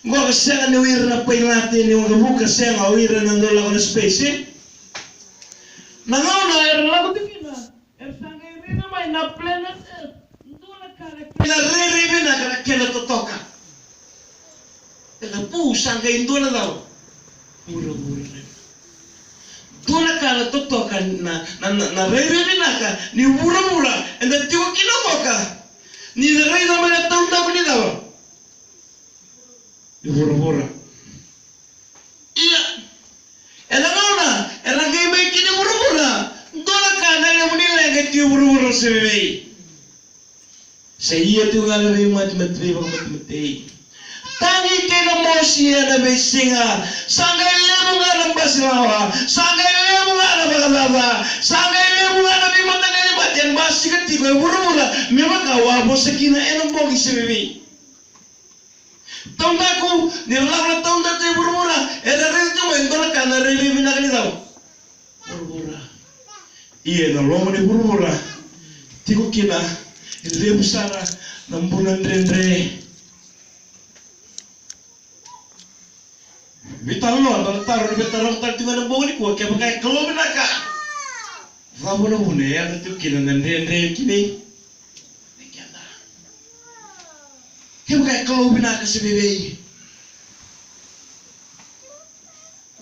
Ngok senga ni wir na pailate ni wanga buka senga wir na ndola ko space. Nangaw na lago tikina. Sanga irina mai na planet ndola kare. Na rere na kala kela totoka. Ela pu sanga indola daw. Pura. Dola kala totoka na rere na ka ni pura. Enda tiwa kina moka. Ni rere na mai tau ni daw. Bura-bura. Iya. Elangona, elangay may kini bura-bura. Dola ka na lang nila ang iti bura-bura sa bibay. Sa iya ito nga lang yung matmatay. Tangi kayo na mo siya na may singa. Sangay lemo nga ng basilawa. Sangay lemo nga na makalaba. Sangay lemo nga na may matagal yung matiyan. Basikat ito yung bura-bura. May makawabo sa kinain ng bogi sa bibay. Tahu aku nirlawan tahu tak tu bermula. Ada tu main tolak karena reli bina kali tahu. Bermula. Iya, nolong ni bermula. Tiku kina, dia besar, nampunan rendre. Bitar lo, bitar ti mana bawah ni kuat. Kaya pakai kalau bina ka. Ramu bune ya tu kina rendre kini. Kaya kaya kalau bina kasi bibay.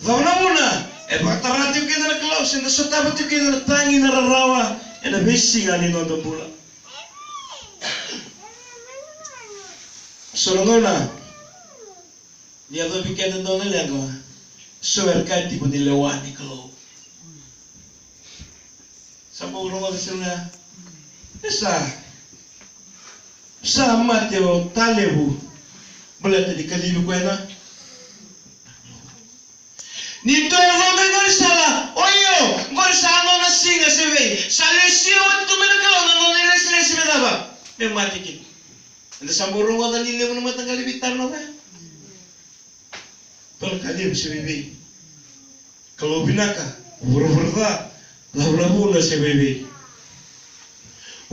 Zauna muna. Pagtarati yung kina na kalau. Sinda sa tabat yung kina na tangi na rarawa. Na missing ani nondong pula. Solongo na. Dia tu bikin nondong na lang. Suwerkan tipo dilewani kalau. Sama urong kasi na. Esa. Sama teo talebu boleh tadi kalilu kuena ni to ngomong salah oyo ngor sama na singa sebe salesio tu menakau na nila sile ba me matikin anda samburung ko dali le mo matanggal bitar no ba tol kali sebe kalau binaka buru-buru labu na sebe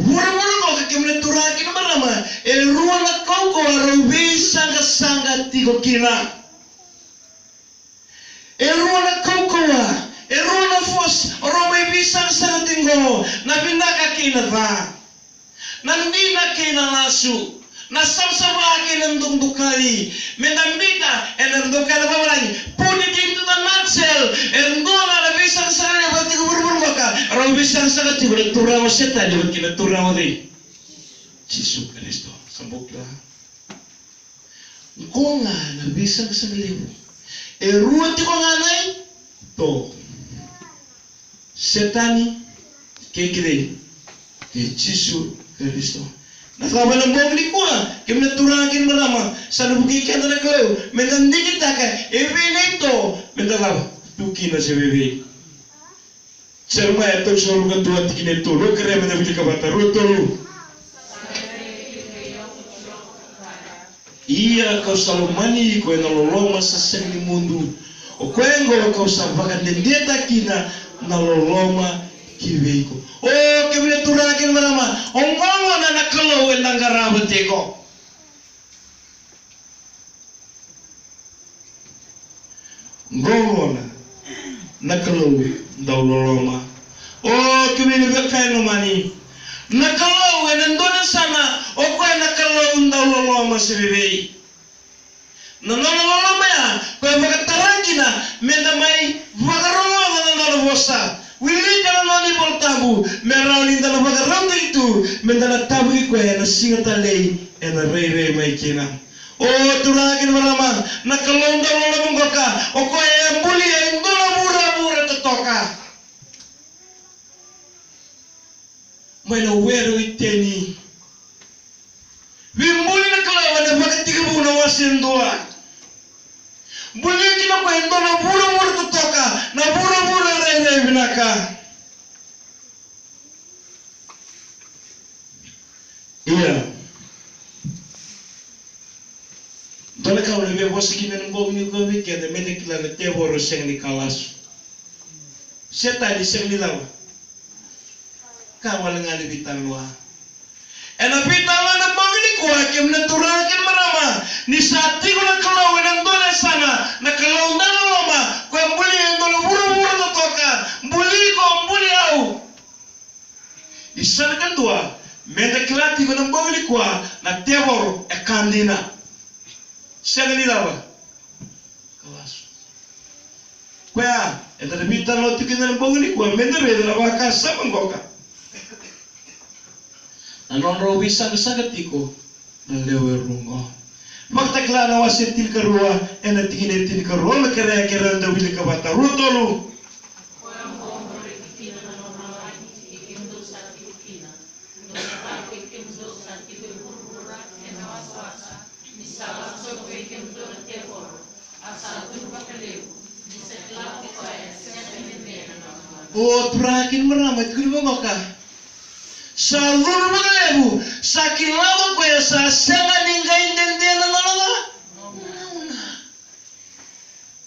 buru-buru kemana turaki na marama ruang na kau arawi sanga tigo kina ruang na kau ruang na fos romai bisang sanga tinggo na binaka kina va nandina kina nasu na sama kina ndukali menambita ndukali bawalangi puni dintu na natsel ndona na bisang sanga tigo buru-buru maka arawi bisang sanga tigo turang setan di kina turang di Yesus Kristo sambuklah. Kau ngana bisa keselimu. Ruang tu kau nganai to setani kekiri Yesus Kristo. Nah kalau belum bom ni kuah, kemana turangin berama. Sana buki kita nak kau, menanding kita kan. Event itu, mendalam tuki nasi bebe. Cerma itu suruh ketua tikin itu. Lo keren mendapat kabar terus. Iya kau selalu mani kau yang nololoma saseng di mundu. O kau yang kau sabakan dan dia tak kina nololoma kiweko. Oh kebila turakin marama. Ongongo na nakalo yang nanggarabat teko. Ngongo na nakalo nololoma. Oh kebila berkait nomani. Nakalo yang nandona sana, o kau nakalo nololoma sebebei. Nololoma ya, kau berkataran kina, mendamai vagarongo na nolobosa. Willy kalau noni boltabu, merawin dalam vagarongo itu, mendana tabu kau yang singatalei, yang rei mai kina. Oh turakin marama, nakalo nololoma ngoka, o kau yang buli yang dola mura totoka. Mana weru iteni wimbuli na kalawa na bakit tiga buo na wasin doa buli kina ko endo na bura tutoka na bura rere binaka iya dole ka wala be bosi kina ngog ni ko bi kede mede kila na teboro seng ni kalas seta di seng ni lawa kawal nga ni bitan wa ena bitan na bangli ko hakim na turakin marama ni sati ko na kalau ng dole sana na kalau na loma ko mbuli ng dole buru-buru to toka mbuli ko mbuli au isal kan dua menda kilati ko ng bawli ko na tebor e kandina siya ni dawa kawas kwa enda bita lo tikin ng bawli ko menda re na baka sa mangoka anon ro wisang sagatiko na lewe rungo magtakla na wasit til karua ena tingin til karua na kaya da wili ka bata rutolu o turakin meramat kuri ka salur magalebu sakilago ko sa sanga ningay dendena nalala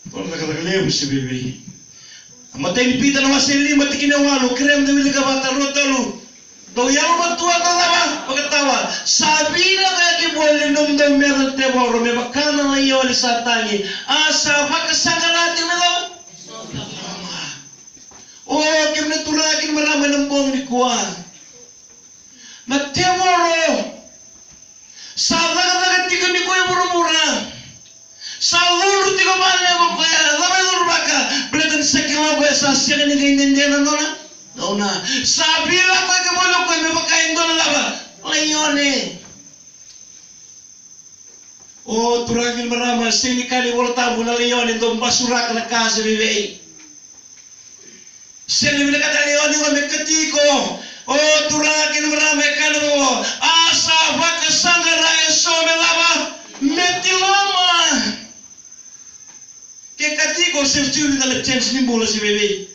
por magalebu si bebe amatay pita na wasili matikina walo krem de wili ka bata rotolu do yang batua kalawa pagatawa sabi na kaya ki boleh nom dom meron te boro me bakana na iyo sa tangi asa makasangalati melo o kimne turakin marama ng bong ni kuwan na temoro sa dagat tiga ni koy murmura sa lulu tiga balle mo koy labe lurbaka bledan sekilo koy sa siya ni gaindendena nona nona sabila koy ke bolo koy me makain don laba layone o turagil marama sini kali volta bula layone dom basurak na casa vive sini bila kata layone ko me katiko o turakin marame kanu asa baka sangara eso melaba metiloma ke katiko sirtu ni dal change ni bola si bebe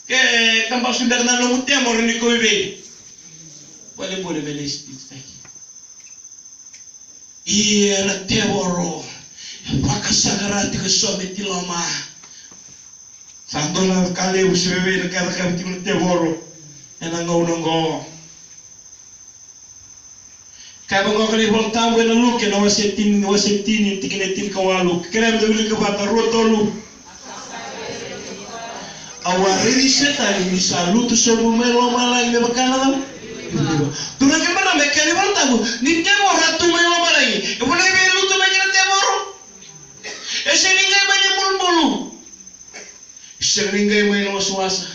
ke kamba sundar na lo mutia mor ni ko bebe boleh belis tai iya na teboro baka sangara ti ko so metiloma Sandola kali usi bebe na kaya timur teboro ena ngau kaya bangko kali volta buena lu ke na wasetini tikinetin kawalu kaya mda wili ke bata rotolu awari setan ni salutu sobu melo malai me bakana dam tuna ke mana me kali volta bu ni teboro tu melo malai e boleh be lu tu me kena teboro ese ningai banyak bulu Seringai main was-wasa.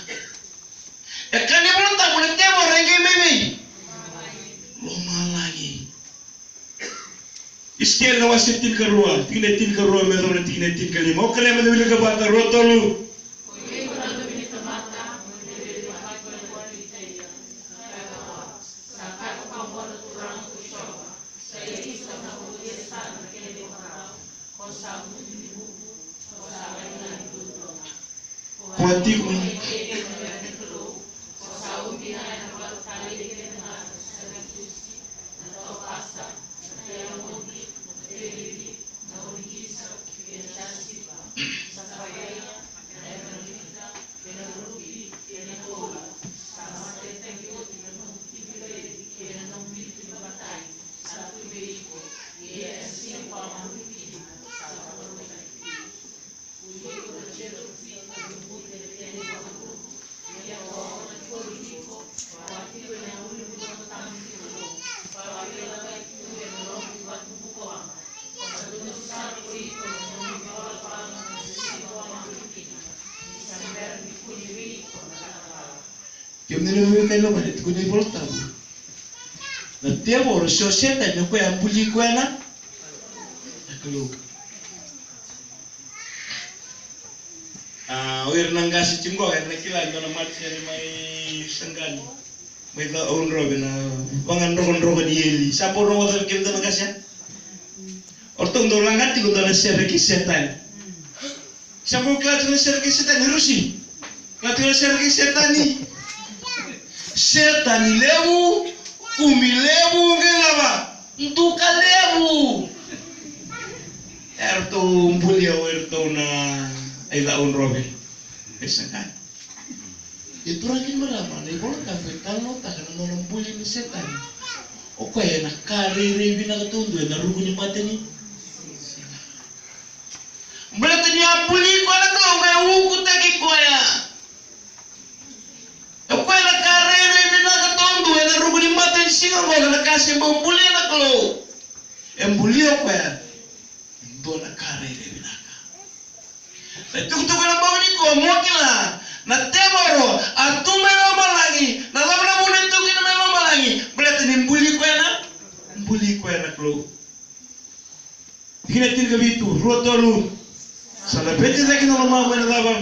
Kan dia belum tahu boleh tebor rengai meme. Loma lagi. Iskil na wasitin karua, tinetin karua meron tinetin kalima. O kaya madawili ka bata rotolu. Kuanti ko. Yung niluwi kayo naman, ito ko na yung volta. Nagtiyaw, soseta, yung kuya, ang puli ko na. Nakulog. Uwir nang gasit yung ko, kaya nakilan ko naman siya ni may sanggan. May taon robe na, pangan rokon-rokon ni Yeli. Sapo rokon sa kim na gasya? Ortong dolang hati ko na siya setan. Sapo klatu na siya setan, Rusi. Klatu na siya setan ni. Setan lebu, kumi lebu ngelaba, duka lebu. Erto mbulya erto na ay laon robe. Esakan. Itu lagi marama, na ibolta fetal nota kana no mbulya ni setan. Oke na karere binakatundu na rugo ni mateni. Berarti ni ampuli ko na kalau kaya uku tagi ko ya. Oke na karere binakatundu na rugo ni mateni singa mo na kasi mampuli na kalau. Embuli ko ya. Ndo na karere binaka. Na tuktuk na bawani ko mo kila. Na temoro atume lama lagi na lama muna tukin na lama lagi berarti nimbuli ko na klo hinatin gabi tu rotolu sana peti lagi na lama mo na laba